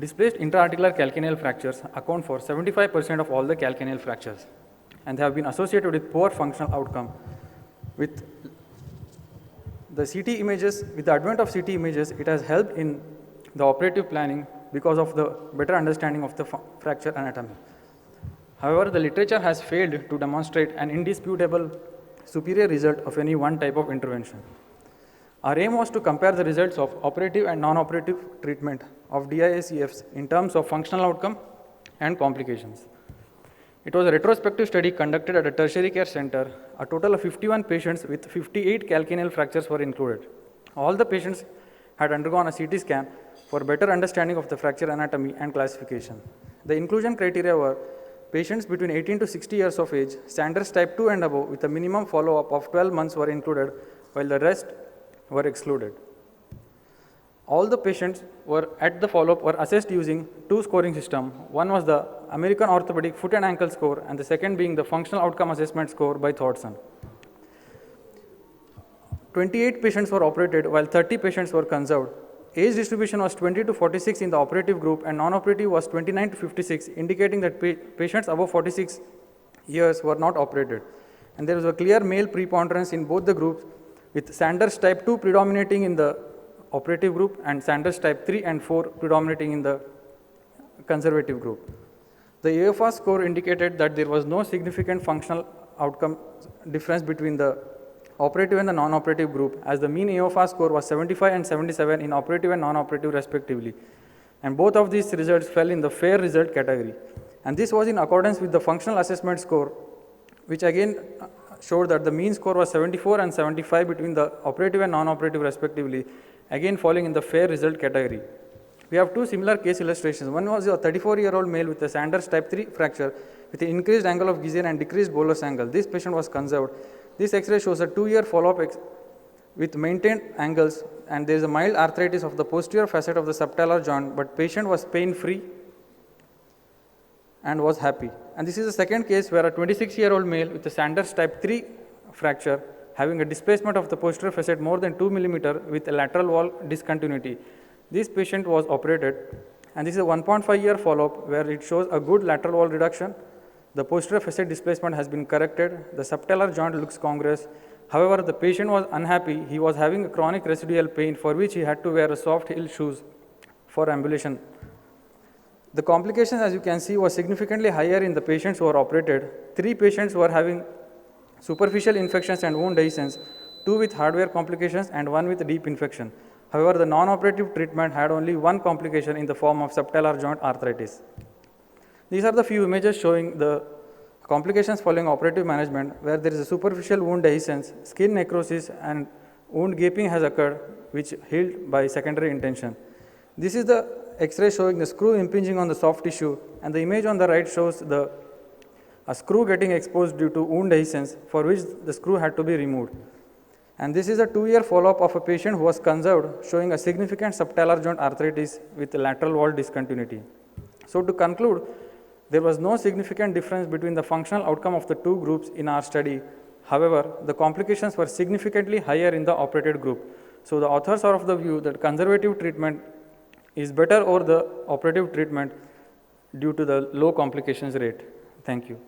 Displaced intra-articular calcaneal fractures account for 75% of all the calcaneal fractures, and they have been associated with poor functional outcome. With the CT images, with the advent of CT images, it has helped in the operative planning because of the better understanding of the fracture anatomy. However, the literature has failed to demonstrate an indisputable superior result of any one type of intervention. Our aim was to compare the results of operative and non-operative treatment of DISEFs in terms of functional outcome and complications. It was a retrospective study conducted at a tertiary care center. A total of 51 patients with 58 calcaneal fractures were included. All the patients had undergone a CT scan for better understanding of the fracture anatomy and classification. The inclusion criteria were patients between 18 to 60 years of age, Sanders type 2 and above with a minimum follow-up of 12 months were included, while the rest were excluded. All the patients were at the follow-up were assessed using two scoring systems. One was the American Orthopedic Foot and Ankle Score, and the second being the Functional Outcome Assessment Score by Thorson. 28 patients were operated while 30 patients were conserved. Age distribution was 20 to 46 in the operative group and non-operative was 29 to 56, indicating that patients above 46 years were not operated. And there was a clear male preponderance in both the groups, with Sanders type 2 predominating in the operative group and Sanders type 3 and 4 predominating in the conservative group. The AFR score indicated that there was no significant functional outcome difference between the operative and the non-operative group, as the mean AFR score was 75 and 77 in operative and non-operative respectively. And both of these results fell in the fair result category. And this was in accordance with the functional assessment score, which again showed that the mean score was 74 and 75 between the operative and non-operative respectively, again falling in the fair result category. We have two similar case illustrations. One was a 34-year-old male with a Sanders type 3 fracture with an increased angle of Gizien and decreased bolus angle. This patient was conserved. This X-ray shows a 2-year follow-up with maintained angles, and there is a mild arthritis of the posterior facet of the subtalar joint, but patient was pain-free and was happy. And this is the second case where a 26-year-old male with a Sanders type 3 fracture having a displacement of the posterior facet more than 2 mm with a lateral wall discontinuity. This patient was operated, and this is a 1.5-year follow-up where it shows a good lateral wall reduction. The posterior facet displacement has been corrected. The subtalar joint looks congruous. However, the patient was unhappy. He was having a chronic residual pain for which he had to wear a soft heel shoes for ambulation. The complications, as you can see, was significantly higher in the patients who were operated. 3 patients were having superficial infections and wound adhesions, 2 with hardware complications and 1 with deep infection. However, the non-operative treatment had only 1 complication in the form of subtalar joint arthritis. These are the few images showing the complications following operative management, where there is a superficial wound adhesions, skin necrosis and wound gaping has occurred, which healed by secondary intention. This is the X-ray showing the screw impinging on the soft tissue, and the image on the right shows a screw getting exposed due to wound adhesions, for which the screw had to be removed. And this is a 2-year follow-up of a patient who was conserved, showing a significant subtalar joint arthritis with lateral wall discontinuity. So to conclude, there was no significant difference between the functional outcome of the two groups in our study. However, the complications were significantly higher in the operated group. So the authors are of the view that conservative treatment is better over the operative treatment due to the low complications rate. Thank you.